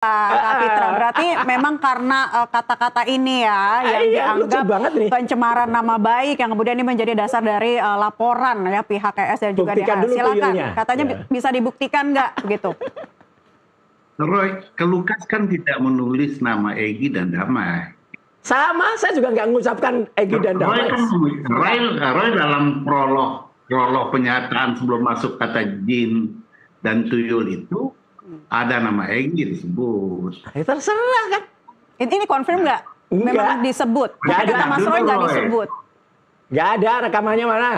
Kapitra, berarti memang karena kata-kata ini ya yang dianggap pencemaran nama baik yang kemudian ini menjadi dasar dari laporan ya pihak KS dan juga DH. Silakan, katanya bisa dibuktikan nggak begitu? Roy, Lukas kan tidak menulis nama Egy dan Damai. Sama, saya juga nggak mengucapkan Egy dan Damai. Roy dalam prolog penyataan sebelum masuk kata jin dan tuyul itu ada nama Egy disebut. Terserah kan? Ini konfirm nggak? Memang disebut. Nggak ada. Kata Mas Roy nggak disebut. Nggak ada rekamannya mana?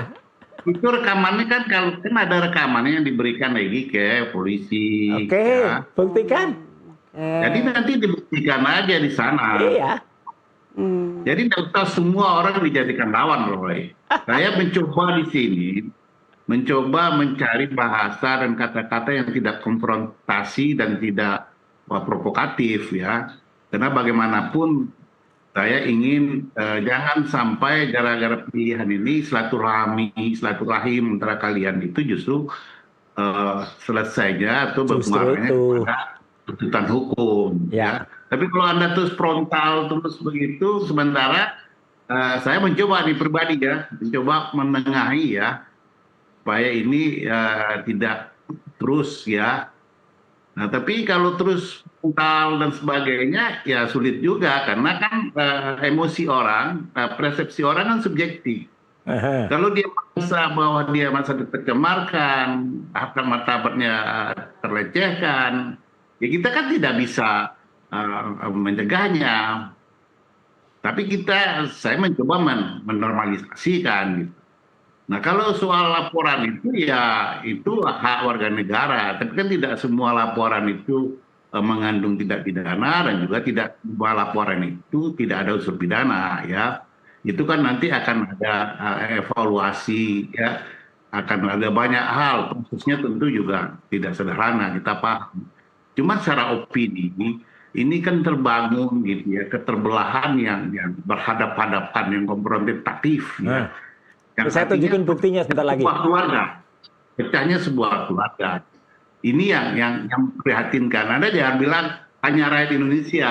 Itu rekamannya kan kalau kan ada rekamannya yang diberikan lagi ke polisi. Oke, ya. Buktikan. Jadi nanti dibuktikan aja di sana. Iya. Jadi tidak usah semua orang dijadikan lawan, Roy. Saya mencoba di sini, mencoba mencari bahasa dan kata-kata yang tidak konfrontasi dan tidak provokatif ya. Karena bagaimanapun saya ingin jangan sampai gara-gara pilihan ini silaturahim antara kalian itu justru selesainya atau berpengaruhnya kepada tuntutan hukum. Ya. Tapi kalau Anda terus frontal terus begitu, sementara saya mencoba di pribadi ya, mencoba menengahi ya, supaya ini tidak terus ya. Nah tapi kalau terus frontal dan sebagainya ya sulit juga karena kan emosi orang, persepsi orang kan subjektif. Kalau dia merasa bahwa dia merasa tercemarkan, harkat martabatnya terlecehkan, ya kita kan tidak bisa mencegahnya. Tapi saya mencoba menormalisasikan gitu. Nah kalau soal laporan itu ya itu hak warga negara. Tapi kan tidak semua laporan itu mengandung tindak pidana dan juga tidak semua laporan itu tidak ada unsur pidana ya. Itu kan nanti akan ada evaluasi ya. Akan ada banyak hal, khususnya tentu juga tidak sederhana kita paham. Cuma secara opini ini kan terbangun gitu ya keterbelahan yang berhadap-hadapan yang konfrontatif ya. Yang saya tunjukin buktinya sebentar lagi. Sebuah keluarga, pecahnya sebuah keluarga. Ini yang prihatinkan. Anda jangan bilang tanya rakyat Indonesia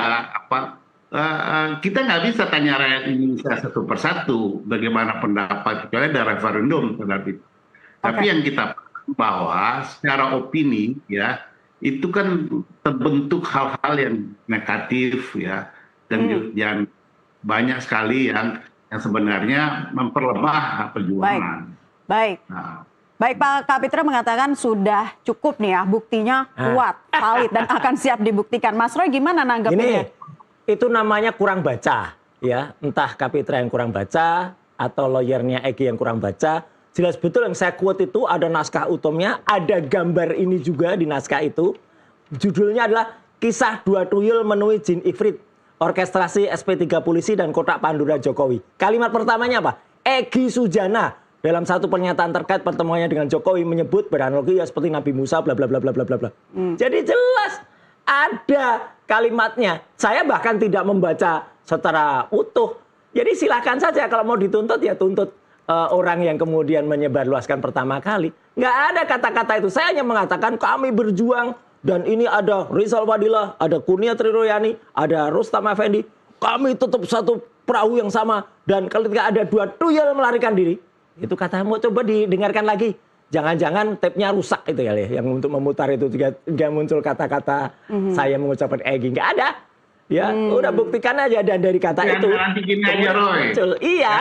kita nggak bisa tanya rakyat Indonesia satu persatu bagaimana pendapat kecuali ada referendum terhadap itu. Tapi yang kita bahwa secara opini ya itu kan terbentuk hal-hal yang negatif ya dan yang banyak sekali yang sebenarnya memperlemah perjuangan. Baik. Nah. Baik Pak Kapitra mengatakan sudah cukup nih ya buktinya kuat, valid dan akan siap dibuktikan. Mas Roy gimana nanggepinnya? Itu namanya kurang baca ya, entah Kapitra yang kurang baca atau lawyernya Egy yang kurang baca. Jelas betul yang saya quote itu ada naskah utumnya, ada gambar ini juga di naskah itu. Judulnya adalah Kisah Dua Tuyul Menemui Jin Ifrit, Orkestrasi SP3 Polisi dan Kotak Pandora Jokowi. Kalimat pertamanya apa? Egy Sujana dalam satu pernyataan terkait pertemuannya dengan Jokowi menyebut beranalogi ya seperti Nabi Musa bla bla bla bla bla bla. Jadi jelas ada kalimatnya. Saya bahkan tidak membaca secara utuh. Jadi silakan saja kalau mau dituntut ya tuntut orang yang kemudian menyebarluaskan pertama kali. Nggak ada kata-kata itu. Saya hanya mengatakan kami berjuang dan ini ada Rizal Fadilah, ada Kurnia Triroyani, ada Rustam Effendi. Kami tetap satu perahu yang sama dan ketika ada dua tuyul melarikan diri, itu kata mau coba didengarkan lagi. Jangan-jangan tape-nya rusak itu ya, yang untuk memutar itu juga muncul kata-kata saya mengucapkan Egy. Nggak ada. Ya, udah buktikan aja dan dari kata itu. Nanti gini aja, Roy. Iya.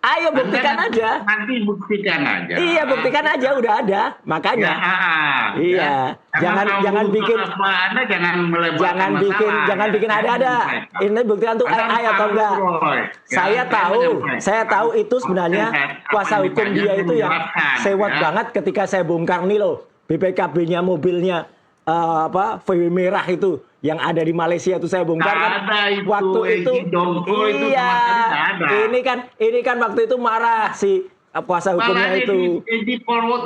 Ayo buktikan aja. Nanti buktikan aja. Iya, buktikan aja udah ada. Makanya. Iya. Jangan bikin jangan bikin ada. Ini buktikan tuh ayo atau enggak. Saya tahu itu sebenarnya kuasa hukum dia itu yang sewot banget ketika saya bongkar nih loh. BPKB-nya mobilnya VW merah itu yang ada di Malaysia itu saya bongkar kan waktu itu iya ini kan waktu itu marah si kuasa hukumnya itu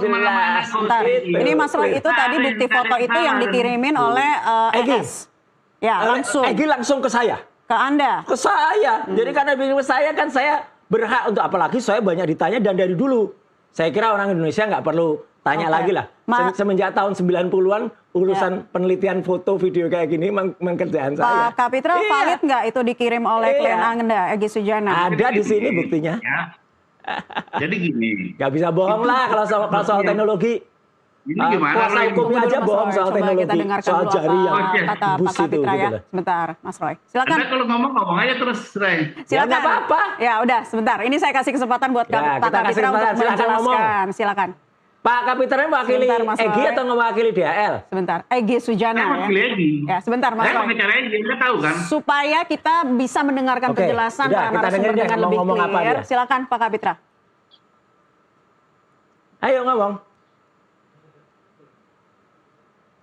jelas. Ini Mas Roy itu tadi bukti foto itu yang dikirimin oleh ES ya langsung Egy langsung ke saya ke Anda ke saya jadi karena ke saya kan saya berhak untuk apalagi saya banyak ditanya dan dari dulu saya kira orang Indonesia nggak perlu Tanya lagi lah. Semenjak tahun 90-an urusan penelitian foto video kayak gini memang kerjaan saya. Pak Kapitra, valid nggak itu dikirim oleh klien Anda, Egy Sujana? Ada di sini buktinya. Ya. Jadi gini. Nggak bisa bohong lah kalau soal teknologi. Ini gimana? Kuasa hukumnya aja bohong soal teknologi, soal jari yang kata Pak Kapitra ya. Sebentar, Mas Roy. Silakan. Anda kalau ngomong aja terus, Roy. Silakan. Ya, apa-apa. Ya udah, sebentar. Ini saya kasih kesempatan buat Pak Kapitra untuk menjelaskan. Silakan. Pak Kapitra mewakili Egy atau mewakili DHL? Sebentar, Egy Sujana saya mewakili Egy. Ya, sebentar Mas Roy. Saya pengacara Egy, Anda tahu kan? Supaya kita bisa mendengarkan penjelasan para narasumber dengan lebih clear. Silakan Pak Kapitra. Ayo ngomong.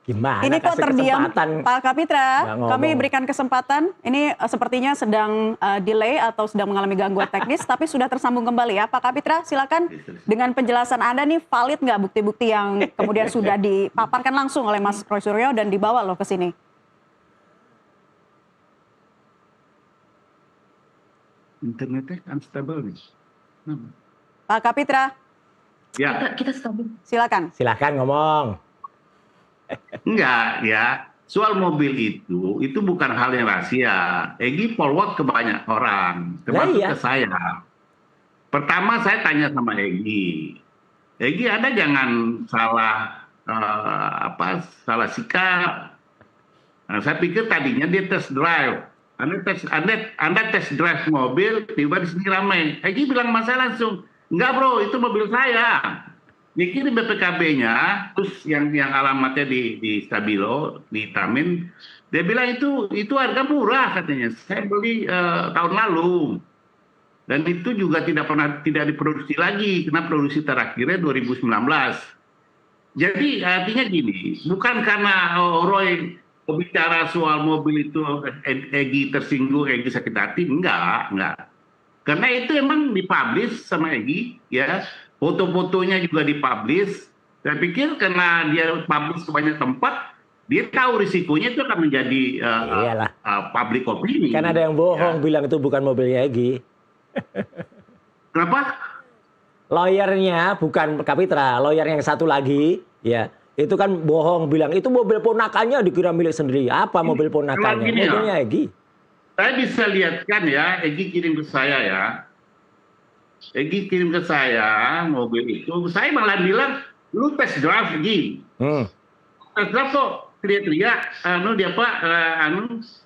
Gimana? Ini kok terdiam Pak Kapitra? Kami berikan kesempatan. Ini sepertinya sedang delay atau sedang mengalami gangguan teknis, tapi sudah tersambung kembali ya Pak Kapitra. Silakan dengan penjelasan Anda nih, valid nggak bukti-bukti yang kemudian sudah dipaparkan langsung oleh Mas Roy Suryo dan dibawa loh ke sini? Internetnya unstable nih. Pak Kapitra. Ya. Kita stabil. Silakan. Silakan ngomong. Enggak ya, soal mobil itu bukan hal yang rahasia. Egy forward ke banyak orang, termasuk ke saya. Pertama saya tanya sama Egy, ada jangan salah salah sikap. Nah, saya pikir tadinya dia test drive. Anda test drive mobil, tiba di sini ramai. Egy bilang sama saya langsung, enggak bro, itu mobil saya. Dikirim BPKB-nya, terus yang alamatnya di Stabilo, di Tamin, dia bilang itu harga murah katanya. Saya beli tahun lalu, dan itu juga tidak diproduksi lagi, karena produksi terakhirnya 2019. Jadi artinya gini, bukan karena Roy bicara soal mobil itu Egy tersinggung, Egy sakit hati, enggak. Karena itu emang dipublish sama Egy, ya. Foto-fotonya juga dipublish. Saya pikir karena dia publish ke banyak tempat, dia tahu risikonya itu akan menjadi public opinion. Kan ada yang bohong bilang itu bukan mobilnya Egy. Kenapa? Lawyernya bukan Kapitra, lawyer yang satu lagi, ya itu kan bohong bilang itu mobil ponakannya dikira milik sendiri. Apa mobil ponakannya? Mobilnya Egy. Saya bisa lihat kan ya, Egy kirim ke saya ya. Egy kirim ke saya mobil itu, saya malah bilang, lu tes drive Egy. Tes drive kok teriak-teriak,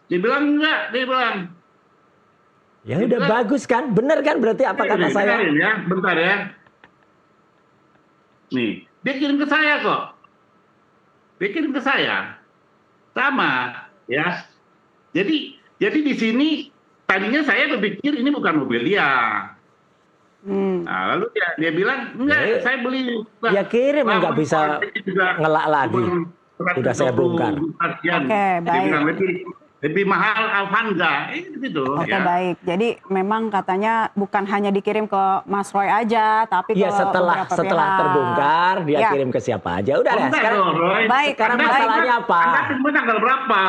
dia bilang enggak, dia bilang. Ya udah bagus kan, bener kan berarti apa kata saya? Bentar ya. Nih, dia kirim ke saya kok. Dia kirim ke saya. Sama, ya. Jadi di sini tadinya saya berpikir ini bukan mobil dia. Nah, lalu dia bilang enggak, saya beli. Ya kirim nggak bisa ngelak lagi. Udah saya bongkar. Oke, baik. Lebih mahal Avanza, gitu. Oke, baik. Jadi memang katanya bukan hanya dikirim ke Mas Roy aja, tapi ke setelah terbongkar dia kirim ke siapa aja. Udah deh. Sekarang masalahnya apa? Anda tunggu tanggal berapa?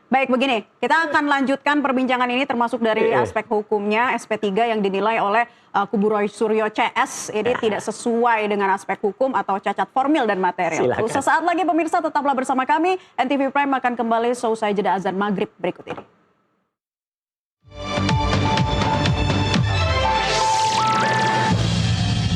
Baik, begini, kita akan lanjutkan perbincangan ini termasuk dari aspek hukumnya SP3 yang dinilai oleh kubu Roy Suryo CS ini tidak sesuai dengan aspek hukum atau cacat formil dan material. Sesaat lagi pemirsa tetaplah bersama kami, NTV Prime akan kembali seusai jeda azan maghrib berikut ini.